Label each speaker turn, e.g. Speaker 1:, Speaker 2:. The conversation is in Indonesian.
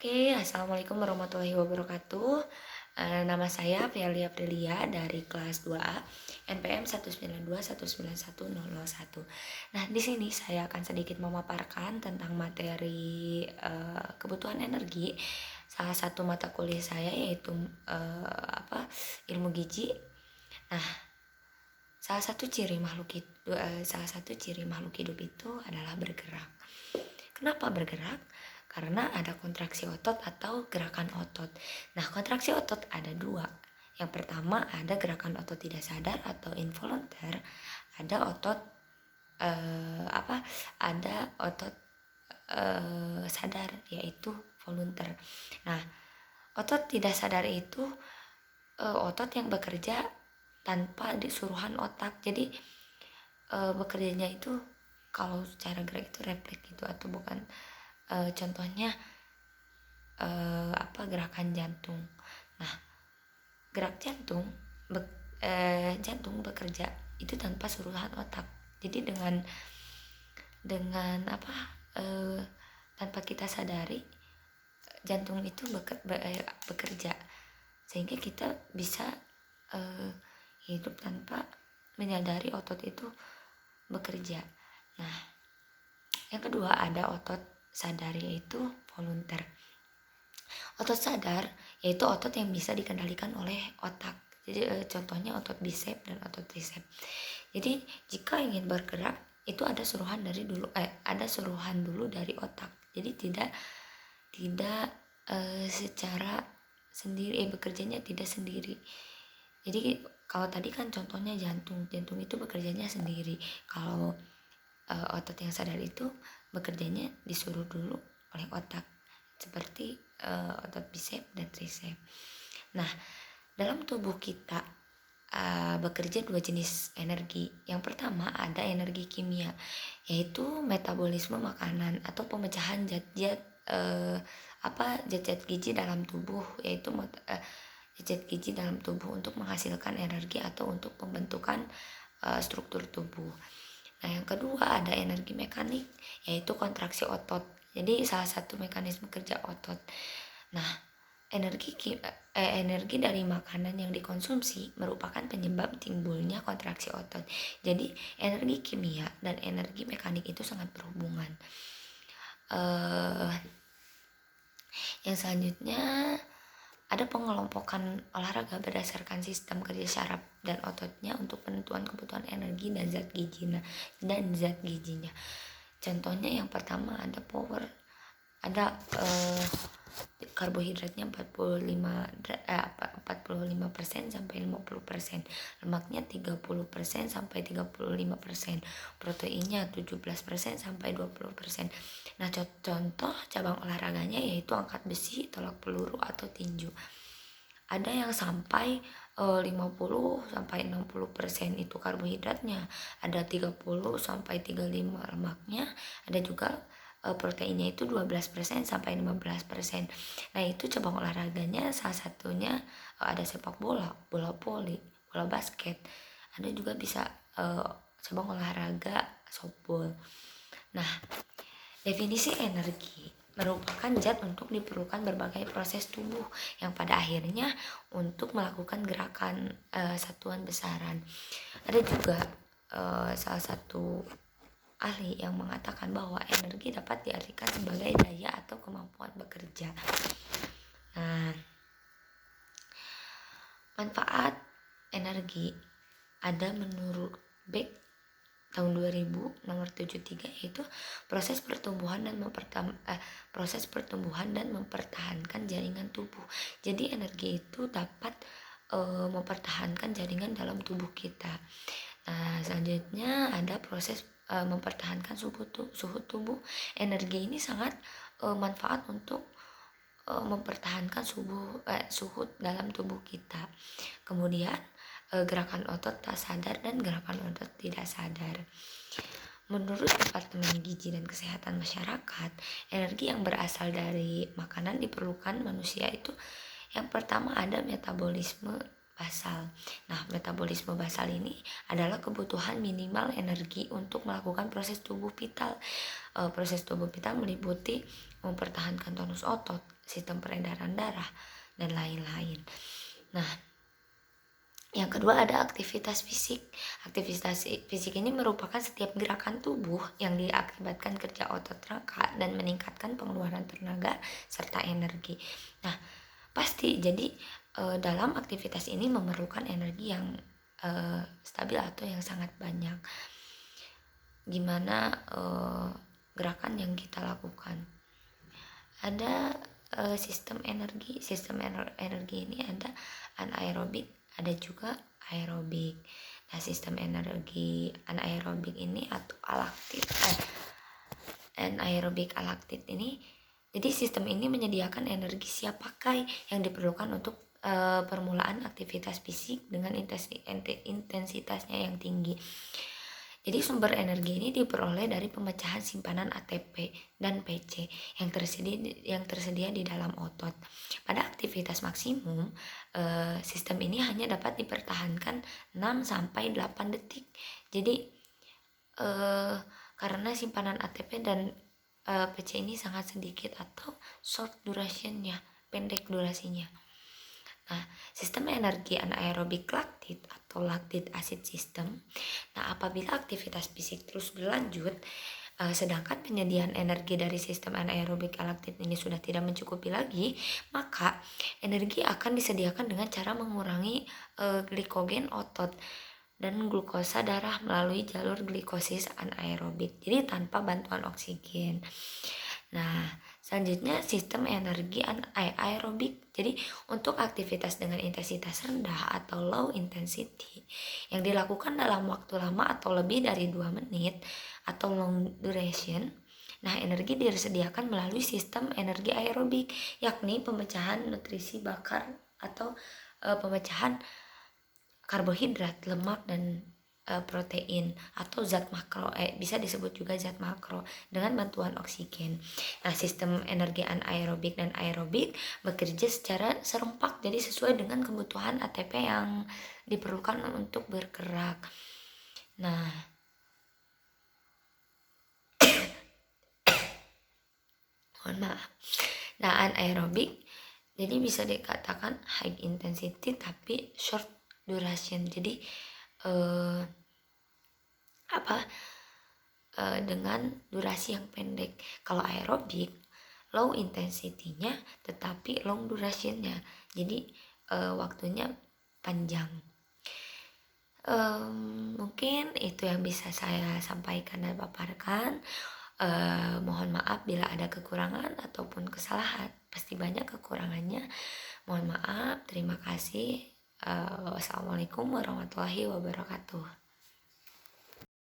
Speaker 1: Oke, assalamualaikum warahmatullahi wabarakatuh. Nama saya Fialia Aprilia dari kelas 2A NPM 192191001. Nah, di sini saya akan sedikit memaparkan tentang materi kebutuhan energi. Salah satu mata kuliah saya yaitu ilmu gizi. Nah, salah satu ciri makhluk hidup itu adalah bergerak. Kenapa bergerak? Karena ada kontraksi otot atau gerakan otot. Nah, kontraksi otot ada dua. Yang pertama ada gerakan otot tidak sadar atau involunteer. Ada otot ada otot sadar, yaitu volunteer. Nah, otot tidak sadar itu otot yang bekerja tanpa disuruhan otak. Jadi bekerjanya itu kalau secara gerak itu refleks gitu atau bukan. Contohnya gerakan jantung. Nah, gerak jantung bekerja itu tanpa suruhan otak. Jadi dengan tanpa kita sadari jantung itu bekerja, sehingga kita bisa hidup tanpa menyadari otot itu bekerja. Nah, yang kedua ada otot sadar, yaitu volunteer. Otot sadar yaitu otot yang bisa dikendalikan oleh otak. Jadi contohnya otot bisep dan otot tricep. Jadi jika ingin bergerak itu ada suruhan dulu dari otak. Jadi tidak secara sendiri, bekerjanya tidak sendiri. Jadi kalau tadi kan contohnya jantung itu bekerjanya sendiri. Kalau otot yang sadar itu bekerjanya disuruh dulu oleh otak, seperti otot bisep dan tricep. Nah, dalam tubuh kita bekerja dua jenis energi. Yang pertama ada energi kimia, yaitu metabolisme makanan atau pemecahan zat-zat gizi dalam tubuh, yaitu zat gizi dalam tubuh untuk menghasilkan energi atau untuk pembentukan struktur tubuh. Nah, yang kedua ada energi mekanik, yaitu kontraksi otot. Jadi salah satu mekanisme kerja otot. Nah, energi dari makanan yang dikonsumsi merupakan penyebab timbulnya kontraksi otot. Jadi energi kimia dan energi mekanik itu sangat berhubungan. Yang selanjutnya ada pengelompokan olahraga berdasarkan sistem kerja syaraf dan ototnya untuk penentuan kebutuhan energi dan zat gizinya. Contohnya yang pertama ada power, ada karbohidratnya 45% sampai 50%, lemaknya 30% sampai 35%, proteinnya 17% sampai 20%. Nah, contoh cabang olahraganya yaitu angkat besi, tolak peluru atau tinju. Ada yang sampai 50 sampai 60% itu karbohidratnya, ada 30 sampai 35 lemaknya, ada juga proteinnya itu 12% sampai 15%. Nah, itu cabang olahraganya salah satunya ada sepak bola, bola voli, bola basket. Ada juga bisa cabang olahraga softball. Nah, definisi energi merupakan zat untuk diperlukan berbagai proses tubuh yang pada akhirnya untuk melakukan gerakan satuan besaran. Ada juga salah satu ahli yang mengatakan bahwa energi dapat diartikan sebagai daya atau kemampuan bekerja. Nah, manfaat energi ada menurut Beck tahun 2000 nomor 73, yaitu proses pertumbuhan dan mempertahankan jaringan tubuh. Jadi energi itu dapat mempertahankan jaringan dalam tubuh kita. Nah, selanjutnya ada proses mempertahankan suhu tubuh. Energi ini sangat manfaat untuk mempertahankan suhu dalam tubuh kita. Kemudian gerakan otot tak sadar dan gerakan otot tidak sadar. Menurut Departemen Gizi dan Kesehatan Masyarakat, energi yang berasal dari makanan diperlukan manusia itu yang pertama ada metabolisme basal. Nah, metabolisme basal ini adalah kebutuhan minimal energi untuk melakukan proses tubuh vital. Proses tubuh vital meliputi mempertahankan tonus otot, sistem peredaran darah dan lain-lain. Nah, yang kedua ada aktivitas fisik. Aktivitas fisik ini merupakan setiap gerakan tubuh yang diakibatkan kerja otot rangka dan meningkatkan pengeluaran tenaga serta energi. Nah, pasti jadi dalam aktivitas ini memerlukan energi yang stabil atau yang sangat banyak. Gimana gerakan yang kita lakukan? Ada sistem energi. Sistem energi ini ada anaerobik, ada juga aerobik. Nah, sistem energi anaerobik ini atau anaerobik alaktit ini, jadi sistem ini menyediakan energi siap pakai yang diperlukan untuk permulaan aktivitas fisik dengan intensitasnya yang tinggi. Jadi sumber energi ini diperoleh dari pemecahan simpanan ATP dan PC yang tersedia di dalam otot. Pada aktivitas maksimum, sistem ini hanya dapat dipertahankan 6-8 detik. Jadi karena simpanan ATP dan PC ini sangat sedikit atau short durationnya, pendek durasinya. Nah, sistem energi anaerobik laktit atau lactic acid system. Nah, apabila aktivitas fisik terus berlanjut, sedangkan penyediaan energi dari sistem anaerobik laktit ini sudah tidak mencukupi lagi, maka energi akan disediakan dengan cara mengurangi glikogen otot dan glukosa darah melalui jalur glikosis anaerobik, jadi tanpa bantuan oksigen. Nah, selanjutnya sistem energi aerobik. Jadi untuk aktivitas dengan intensitas rendah atau low intensity yang dilakukan dalam waktu lama atau lebih dari 2 menit atau long duration. Nah, energi disediakan melalui sistem energi aerobik, yakni pemecahan nutrisi bakar atau pemecahan karbohidrat, lemak, dan protein atau zat makro, bisa disebut juga zat makro dengan bantuan oksigen. Nah, sistem energi anaerobik dan aerobik bekerja secara serempak, jadi sesuai dengan kebutuhan ATP yang diperlukan untuk bergerak. Nah, mohon maaf. Nah, anaerobik jadi bisa dikatakan high intensity tapi short duration. Jadi dengan durasi yang pendek. Kalau aerobik low intensity-nya tetapi long duration-nya, jadi waktunya panjang. Mungkin itu yang bisa saya sampaikan dan paparkan. Mohon maaf bila ada kekurangan ataupun kesalahan, pasti banyak kekurangannya. Mohon maaf, terima kasih. Wassalamualaikum warahmatullahi wabarakatuh.